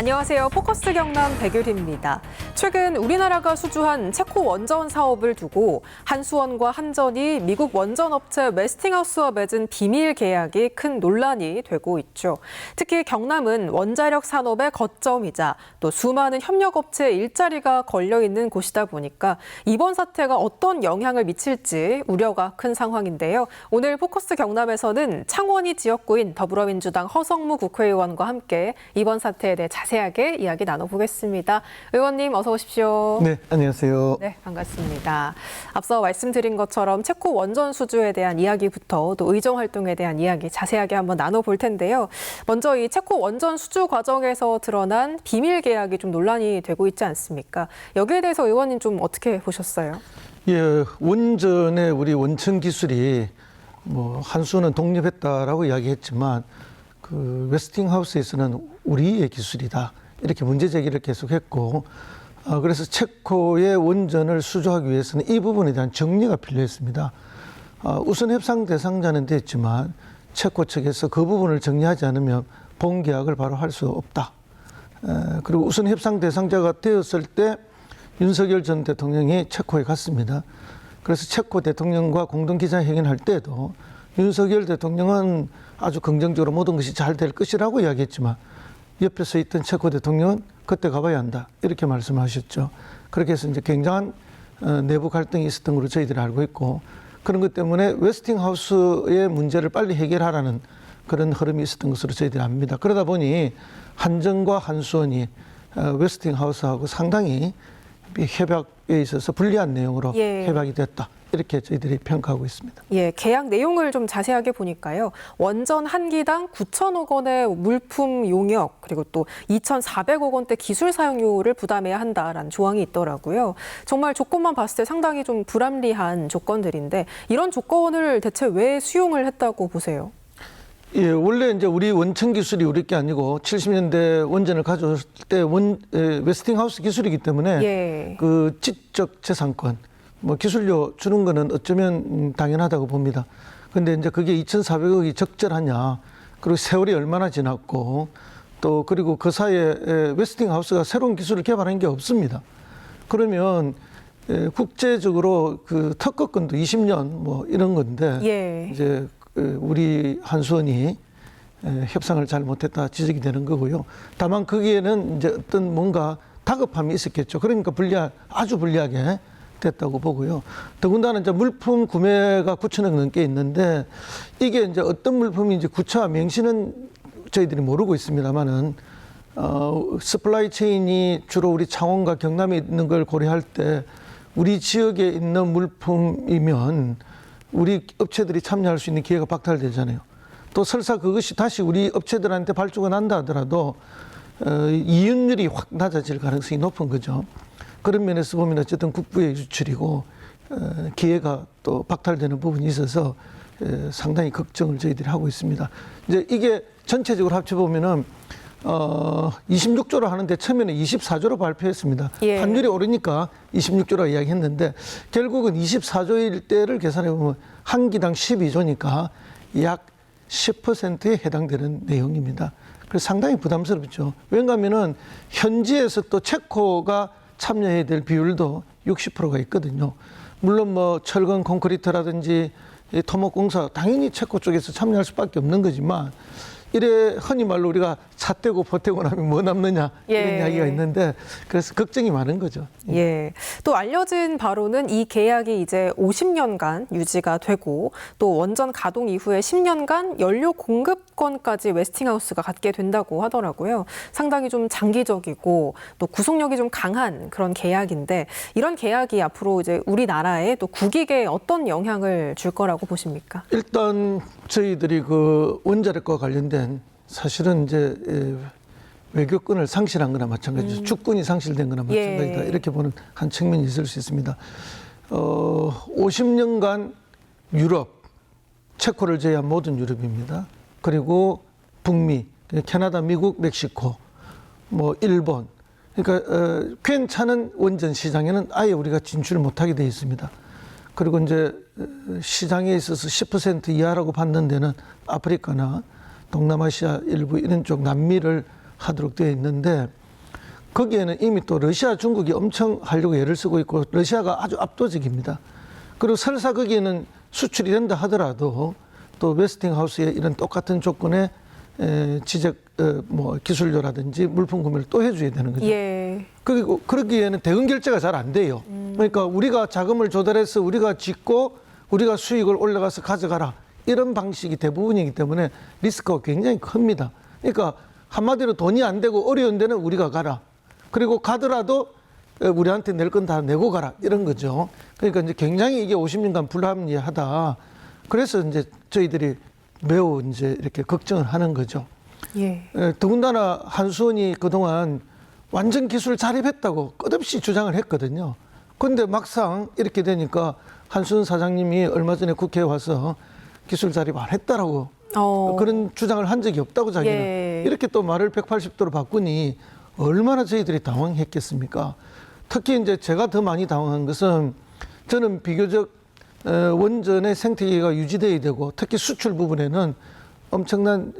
안녕하세요. 포커스 경남 백유리입니다. 최근 우리나라가 수주한 체코 원전 사업을 두고 한수원과 한전이 미국 원전 업체 웨스팅하우스와 맺은 비밀 계약이 큰 논란이 되고 있죠. 특히 경남은 원자력 산업의 거점이자 또 수많은 협력업체의 일자리가 걸려있는 곳이다 보니까 이번 사태가 어떤 영향을 미칠지 우려가 큰 상황인데요. 오늘 포커스 경남에서는 창원이 지역구인 더불어민주당 허성무 국회의원과 함께 이번 사태에 대해 자세하게 이야기 나눠보겠습니다. 의원님 어서 오십시오. 네, 안녕하세요. 네, 반갑습니다. 앞서 말씀드린 것처럼 체코 원전 수주에 대한 이야기부터 또 의정 활동에 대한 이야기 자세하게 한번 나눠볼 텐데요. 먼저 이 체코 원전 수주 과정에서 드러난 비밀 계약이 좀 논란이 되고 있지 않습니까? 여기에 대해서 의원님 좀 어떻게 보셨어요? 예, 원전의 우리 원천 기술이 한수는 독립했다라고 이야기했지만 그 웨스팅하우스에서는 우리의 기술이다 이렇게 문제 제기를 계속했고 그래서 체코의 원전을 수주하기 위해서는 이 부분에 대한 정리가 필요했습니다. 우선 협상 대상자는 됐지만 체코 측에서 그 부분을 정리하지 않으면 본 계약을 바로 할 수 없다. 그리고 우선 협상 대상자가 되었을 때 윤석열 전 대통령이 체코에 갔습니다. 그래서 체코 대통령과 공동 기자회견할 때도 윤석열 대통령은 아주 긍정적으로 모든 것이 잘 될 것이라고 이야기했지만 옆에 서 있던 체코 대통령은 그때 가봐야 한다 이렇게 말씀하셨죠. 그렇게 해서 이제 굉장한 내부 갈등이 있었던 걸로 저희들이 알고 있고 그런 것 때문에 웨스팅하우스의 문제를 빨리 해결하라는 그런 흐름이 있었던 것으로 저희들이 압니다. 그러다 보니 한전과 한수원이 웨스팅하우스하고 상당히 협약에 있어서 불리한 내용으로 협약이 됐다. 이렇게 저희들이 평가하고 있습니다. 예, 계약 내용을 좀 자세하게 보니까요. 원전 한 기당 9천억 원의 물품 용역 그리고 또 2,400억 원대 기술 사용료를 부담해야 한다라는 조항이 있더라고요. 정말 조건만 봤을 때 상당히 좀 불합리한 조건들인데 이런 조건을 대체 왜 수용을 했다고 보세요? 예, 원래 이제 우리 원천 기술이 우리 게 아니고 70년대 원전을 가져왔을 때 웨스팅하우스 기술이기 때문에 그 지적 재산권 기술료 주는 거는 어쩌면 당연하다고 봅니다. 근데 이제 그게 2,400억이 적절하냐, 그리고 세월이 얼마나 지났고, 또 그리고 그 사이에 웨스팅하우스가 새로운 기술을 개발한 게 없습니다. 그러면 국제적으로 그 특허권도 20년 이런 건데, 이제 우리 한수원이 협상을 잘 못했다 지적이 되는 거고요. 다만 거기에는 이제 어떤 뭔가 다급함이 있었겠죠. 그러니까 아주 불리하게 됐다고 보고요. 더군다나 이제 물품 구매가 9천억 넘게 있는데 이게 이제 어떤 물품인지 구차 명시는 저희들이 모르고 있습니다만은 서플라이 체인이 주로 우리 창원과 경남에 있는 걸 고려할 때 우리 지역에 있는 물품이면 우리 업체들이 참여할 수 있는 기회가 박탈되잖아요. 또 설사 그것이 다시 우리 업체들한테 발주가 난다 하더라도 이윤율이 확 낮아질 가능성이 높은 거죠. 그런 면에서 보면 어쨌든 국부의 유출이고 기회가 또 박탈되는 부분이 있어서 상당히 걱정을 저희들이 하고 있습니다. 이제 이게 전체적으로 합쳐보면은 26조로 하는데 처음에는 24조로 발표했습니다. 환율이 오르니까 26조라고 이야기했는데 결국은 24조일 때를 계산해 보면 한 기당 12조니까 약 10%에 해당되는 내용입니다. 그래서 상당히 부담스럽죠. 왜냐하면은 현지에서 또 체코가 참여해야 될 비율도 60%가 있거든요. 물론 철근 콘크리트라든지 토목공사 당연히 체코 쪽에서 참여할 수밖에 없는 거지만 이래 흔히 말로 우리가 차 떼고 보태고 나면 뭐 남느냐 이런 이야기가 있는데 그래서 걱정이 많은 거죠. 또 알려진 바로는 이 계약이 이제 50년간 유지가 되고 또 원전 가동 이후에 10년간 연료 공급권까지 웨스팅하우스가 갖게 된다고 하더라고요. 상당히 좀 장기적이고 또 구속력이 좀 강한 그런 계약인데 이런 계약이 앞으로 이제 우리나라에 또 국익에 어떤 영향을 줄 거라고 보십니까? 일단 저희들이 그 원자력과 관련된 사실은 이제 외교권을 상실한 거나 마찬가지죠. 주권이 상실된 거나 마찬가지다. 이렇게 보는 한 측면이 있을 수 있습니다. 50년간 유럽, 체코를 제외한 모든 유럽입니다. 그리고 북미, 캐나다, 미국, 멕시코, 일본. 그러니까 괜찮은 원전 시장에는 아예 우리가 진출을 못하게 돼 있습니다. 그리고 이제 시장에 있어서 10% 이하라고 받는 데는 아프리카나 동남아시아 일부 이런 쪽 남미를 하도록 되어 있는데 거기에는 이미 또 러시아, 중국이 엄청 하려고 애를 쓰고 있고 러시아가 아주 압도적입니다. 그리고 설사 거기에는 수출이 된다 하더라도 또 웨스팅하우스의 이런 똑같은 조건에 지적 뭐 기술료라든지 물품 구매를 또 해줘야 되는 거죠. 예. 그리고 그러기에는 대응 결제가 잘 안 돼요. 그러니까 우리가 자금을 조달해서 우리가 짓고 우리가 수익을 올라가서 가져가라 이런 방식이 대부분이기 때문에 리스크가 굉장히 큽니다. 그러니까 한마디로 돈이 안 되고 어려운 데는 우리가 가라. 그리고 가더라도 우리한테 낼 건 다 내고 가라 이런 거죠. 그러니까 이제 굉장히 이게 50년간 불합리하다. 그래서 이제 저희들이 매우 이제 이렇게 걱정을 하는 거죠. 예. 더군다나 한수원이 그동안 완전 기술 자립했다고 끝없이 주장을 했거든요. 그런데 막상 이렇게 되니까 한수원 사장님이 얼마 전에 국회에 와서 기술 자립 안 했다라고 그런 주장을 한 적이 없다고 자기는 예. 이렇게 또 말을 180도로 바꾸니 얼마나 저희들이 당황했겠습니까? 특히 이제 제가 더 많이 당황한 것은 저는 비교적 원전의 생태계가 유지돼야 되고 특히 수출 부분에는 엄청난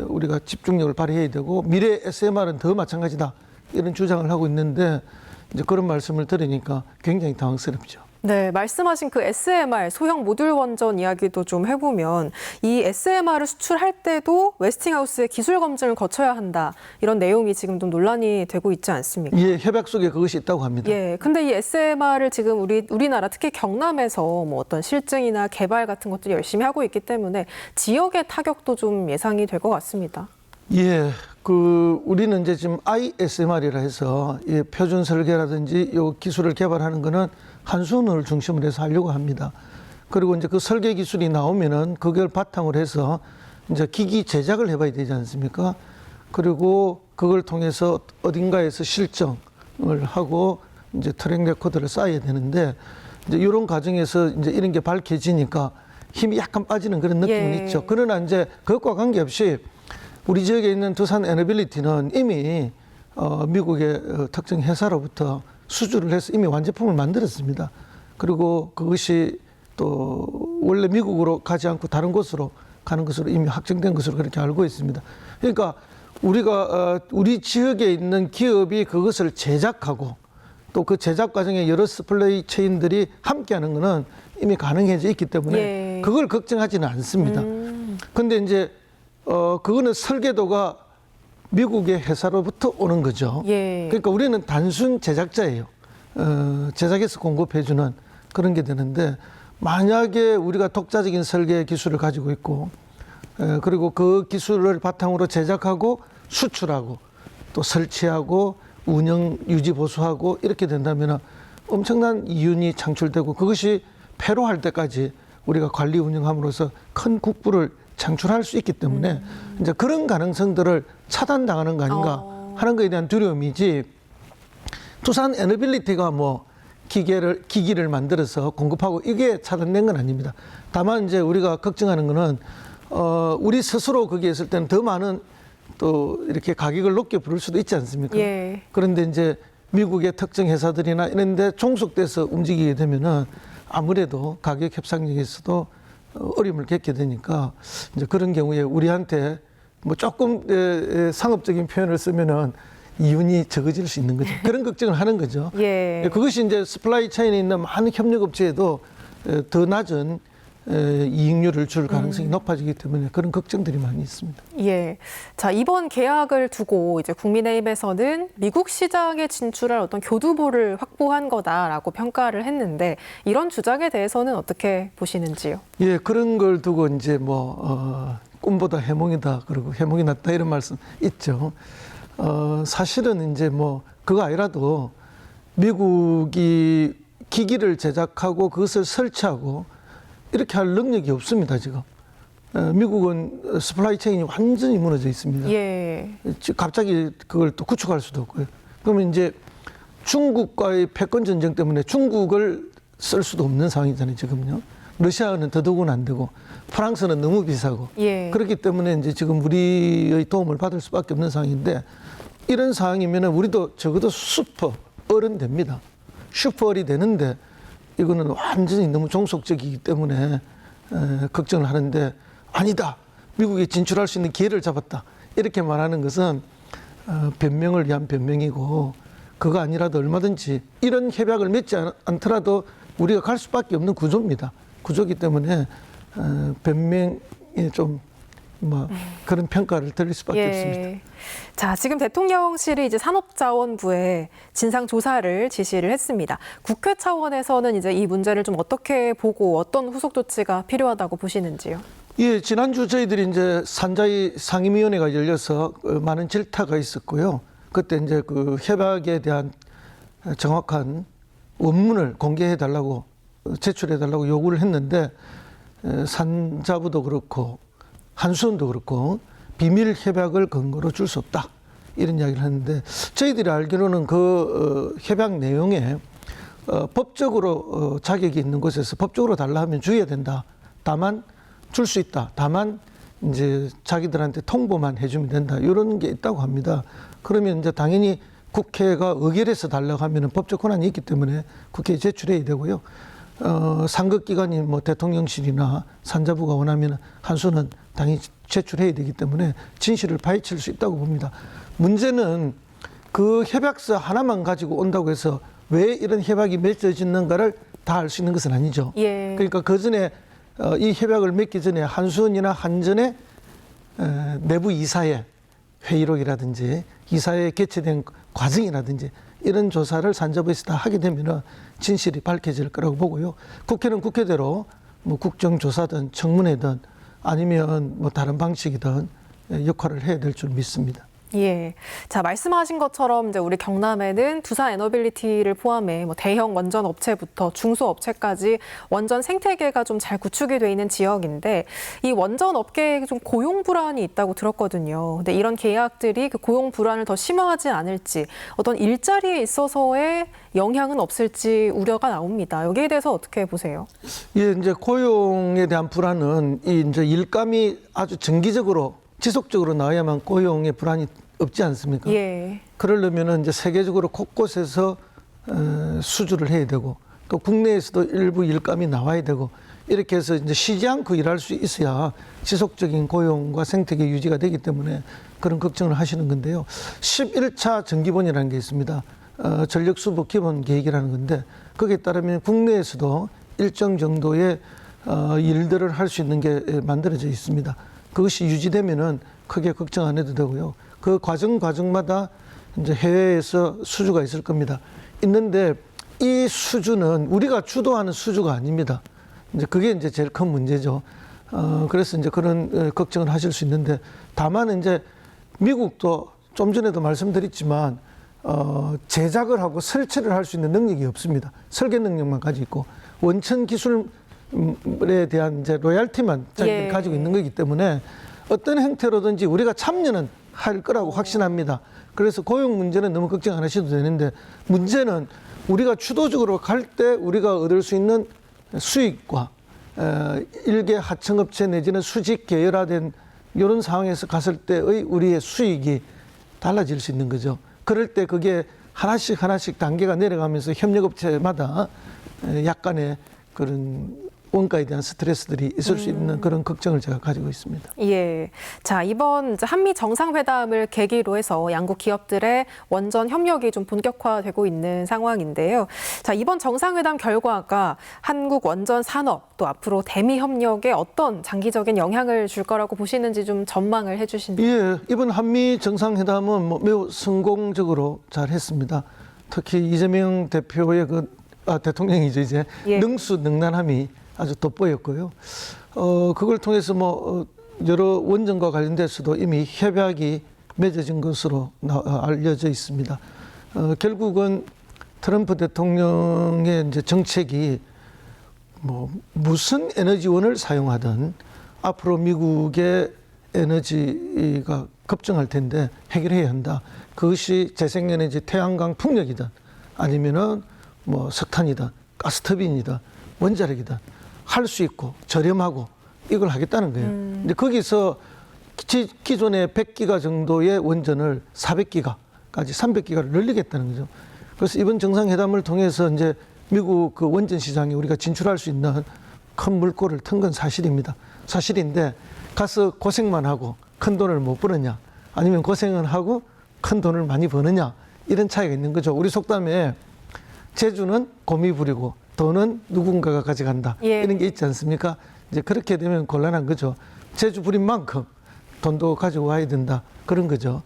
우리가 집중력을 발휘해야 되고 미래 SMR은 더 마찬가지다 이런 주장을 하고 있는데 이제 그런 말씀을 들으니까 굉장히 당황스럽죠. 네, 말씀하신 그 SMR 소형 모듈 원전 이야기도 좀 해보면 이 SMR을 수출할 때도 웨스팅하우스의 기술 검증을 거쳐야 한다 이런 내용이 지금 좀 논란이 되고 있지 않습니까? 예, 협약 속에 그것이 있다고 합니다. 예, 근데 이 SMR을 지금 우리나라 특히 경남에서 뭐 어떤 실증이나 개발 같은 것들이 열심히 하고 있기 때문에 지역의 타격도 좀 예상이 될 것 같습니다. 예, 우리는 이제 지금 ISMR이라 해서 이 표준 설계라든지 요 기술을 개발하는 거는 한수원을 중심으로 해서 하려고 합니다. 그리고 이제 그 설계 기술이 나오면은 그걸 바탕으로 해서 이제 기기 제작을 해봐야 되지 않습니까? 그리고 그걸 통해서 어딘가에서 실증을 하고 이제 트랙 레코드를 쌓아야 되는데 이제 이런 과정에서 이제 이런 게 밝혀지니까 힘이 약간 빠지는 그런 느낌은 예. 있죠. 그러나 이제 그것과 관계없이 우리 지역에 있는 두산 에너빌리티는 이미 미국의 특정 회사로부터 수주를 해서 이미 완제품을 만들었습니다. 그리고 그것이 또 원래 미국으로 가지 않고 다른 곳으로 가는 것으로 이미 확정된 것으로 그렇게 알고 있습니다. 그러니까 우리가 우리 지역에 있는 기업이 그것을 제작하고 또 그 제작 과정에 여러 서플라이 체인들이 함께하는 것은 이미 가능해져 있기 때문에 예. 그걸 걱정하지는 않습니다. 그런데 이제 그거는 설계도가 미국의 회사로부터 오는 거죠. 예. 그러니까 우리는 단순 제작자예요. 제작해서 공급해주는 그런 게 되는데 만약에 우리가 독자적인 설계 기술을 가지고 있고 그리고 그 기술을 바탕으로 제작하고 수출하고 또 설치하고 운영, 유지, 보수하고 이렇게 된다면 엄청난 이윤이 창출되고 그것이 폐로할 때까지 우리가 관리 운영함으로써 큰 국부를 창출할 수 있기 때문에 이제 그런 가능성들을 차단당하는 거 아닌가 하는 것에 대한 두려움이지 두산 에너빌리티가 뭐 기기를 만들어서 공급하고 이게 차단된 건 아닙니다. 다만 이제 우리가 걱정하는 거는 우리 스스로 거기에 있을 때는 더 많은 또 이렇게 가격을 높게 부를 수도 있지 않습니까? 예. 그런데 이제 미국의 특정 회사들이나 이런 데 종속돼서 움직이게 되면은 아무래도 가격 협상력에서도 어려움을 겪게 되니까 이제 그런 경우에 우리한테 뭐 조금 상업적인 표현을 쓰면은 이윤이 적어질 수 있는 거죠. 그런 걱정을 하는 거죠. 예. 그것이 이제 서플라이 체인에 있는 많은 협력업체에도 더 낮은 이익률을 줄 가능성이 높아지기 때문에 그런 걱정들이 많이 있습니다. 예. 자, 이번 계약을 두고 이제 국민의힘에서는 미국 시장에 진출할 어떤 교두보를 확보한 거다라고 평가를 했는데 이런 주장에 대해서는 어떻게 보시는지요? 예, 그런 걸 두고 이제 꿈보다 해몽이다. 그리고 해몽이 낫다 이런 말씀 있죠. 사실은 이제 그거 아니라도 미국이 기기를 제작하고 그것을 설치하고 이렇게 할 능력이 없습니다, 지금. 미국은 서플라이 체인이 완전히 무너져 있습니다. 예. 갑자기 그걸 또 구축할 수도 없고요. 그러면 이제 중국과의 패권 전쟁 때문에 중국을 쓸 수도 없는 상황이잖아요, 지금요. 러시아는 더더욱은 안 되고 프랑스는 너무 비싸고 예. 그렇기 때문에 이제 지금 우리의 도움을 받을 수밖에 없는 상황인데 이런 상황이면 우리도 적어도 슈퍼얼은 됩니다. 슈퍼얼이 되는데 이거는 완전히 너무 종속적이기 때문에 걱정을 하는데 아니다. 미국에 진출할 수 있는 기회를 잡았다. 이렇게 말하는 것은 변명을 위한 변명이고 그거 아니라도 얼마든지 이런 협약을 맺지 않더라도 우리가 갈 수밖에 없는 구조입니다. 구조이기 때문에 변명에 좀 그런 평가를 드릴 수밖에 없습니다. 자, 지금 대통령실이 이제 산업자원부에 진상조사를 지시를 했습니다. 국회 차원에서는 이제 이 문제를 좀 어떻게 보고 어떤 후속 조치가 필요하다고 보시는지요? 예, 지난주 저희들이 이제 산자위 상임위원회가 열려서 많은 질타가 있었고요. 그때 이제 그 협약에 대한 정확한 원문을 공개해 달라고 제출해 달라고 요구를 했는데 산자부도 그렇고 한수원도 그렇고 비밀 협약을 근거로 줄 수 없다 이런 이야기를 했는데 저희들이 알기로는 그 협약 내용에 법적으로 자격이 있는 곳에서 법적으로 달라 하면 주어야 된다. 다만 줄 수 있다. 다만 이제 자기들한테 통보만 해주면 된다. 이런 게 있다고 합니다. 그러면 이제 당연히 국회가 의결해서 달라고 하면은 법적 권한이 있기 때문에 국회에 제출해야 되고요. 상급기관이 뭐 대통령실이나 산자부가 원하면 한수는 당연히 제출해야 되기 때문에 진실을 파헤칠 수 있다고 봅니다. 문제는 그 협약서 하나만 가지고 온다고 해서 왜 이런 협약이 맺어지는가를 다 알 수 있는 것은 아니죠. 예. 그러니까 그 전에 이 협약을 맺기 전에 한수원이나 한전의 내부 이사회 회의록이라든지 이사회에 개최된 과정이라든지 이런 조사를 산자부에서 다 하게 되면 진실이 밝혀질 거라고 보고요. 국회는 국회대로 뭐 국정조사든 청문회든 아니면 뭐 다른 방식이든 역할을 해야 될 줄 믿습니다. 예. 자, 말씀하신 것처럼 이제 우리 경남에는 두산 에너빌리티를 포함해 뭐 대형 원전 업체부터 중소 업체까지 원전 생태계가 좀 잘 구축이 돼 있는 지역인데 이 원전 업계에 좀 고용 불안이 있다고 들었거든요. 근데 이런 계약들이 그 고용 불안을 더 심화하지 않을지 어떤 일자리에 있어서의 영향은 없을지 우려가 나옵니다. 여기에 대해서 어떻게 보세요? 예, 이제 고용에 대한 불안은 이 이제 일감이 아주 정기적으로 지속적으로 나와야만 고용의 불안이 없지 않습니까? 예. 그러려면은 이제 세계적으로 곳곳에서 수주를 해야 되고 또 국내에서도 일부 일감이 나와야 되고 이렇게 해서 이제 쉬지 않고 일할 수 있어야 지속적인 고용과 생태계 유지가 되기 때문에 그런 걱정을 하시는 건데요. 11차 정기본이라는 게 있습니다. 전력수급 기본 계획이라는 건데 거기에 따르면 국내에서도 일정 정도의 일들을 할 수 있는 게 만들어져 있습니다. 그것이 유지되면은 크게 걱정 안 해도 되고요. 그 과정마다 이제 해외에서 수주가 있을 겁니다. 있는데 이 수주는 우리가 주도하는 수주가 아닙니다. 이제 그게 이제 제일 큰 문제죠. 그래서 이제 그런 걱정을 하실 수 있는데 다만 이제 미국도 좀 전에도 말씀드렸지만 제작을 하고 설치를 할 수 있는 능력이 없습니다. 설계 능력만 가지고 있고 원천 기술에 대한 이제 로얄티만 자기들이 가지고 있는 거기 때문에 어떤 형태로든지 우리가 참여는 할 거라고 확신합니다. 그래서 고용 문제는 너무 걱정 안 하셔도 되는데 문제는 우리가 주도적으로 갈 때 우리가 얻을 수 있는 수익과 일개 하청업체 내지는 수직 계열화된 이런 상황에서 갔을 때의 우리의 수익이 달라질 수 있는 거죠. 그럴 때 그게 하나씩 단계가 내려가면서 협력업체마다 약간의 그런 원가에 대한 스트레스들이 있을 수 있는 그런 걱정을 제가 가지고 있습니다. 예. 자, 이번 한미 정상회담을 계기로 해서 양국 기업들의 원전 협력이 좀 본격화되고 있는 상황인데요. 자, 이번 정상회담 결과가 한국 원전 산업 또 앞으로 대미 협력에 어떤 장기적인 영향을 줄 거라고 보시는지 좀 전망을 해주신다면. 예, 이번 한미 정상회담은 뭐 매우 성공적으로 잘 했습니다. 특히 이재명 대표의 대통령이죠 이제 능수능란함이 아주 돋보였고요. 그걸 통해서 뭐 여러 원전과 관련돼서도 이미 협약이 맺어진 것으로 알려져 있습니다. 결국은 트럼프 대통령의 이제 정책이 뭐 무슨 에너지원을 사용하든 앞으로 미국의 에너지가 급증할 텐데 해결해야 한다. 그것이 재생에너지 태양광 풍력이든 아니면은 뭐 석탄이든 가스터빈이든 원자력이든 할 수 있고 저렴하고 이걸 하겠다는 거예요. 근데 거기서 기존의 100기가 정도의 원전을 400기가까지 300기가를 늘리겠다는 거죠. 그래서 이번 정상회담을 통해서 이제 미국 그 원전 시장에 우리가 진출할 수 있는 큰 물꼬를 튼 건 사실입니다. 사실인데 가서 고생만 하고 큰 돈을 못 벌었냐? 아니면 고생은 하고 큰 돈을 많이 버느냐 이런 차이가 있는 거죠. 우리 속담에 재주는 곰이 부리고 돈은 누군가가 가져간다. 예. 이런 게 있지 않습니까? 이제 그렇게 되면 곤란한 거죠. 재주 부린 만큼 돈도 가지고 와야 된다. 그런 거죠.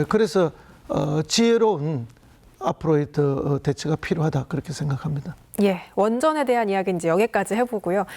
그래서 지혜로운 앞으로의 대처가 필요하다. 그렇게 생각합니다. 예, 원전에 대한 이야기는 이제 여기까지 해보고요.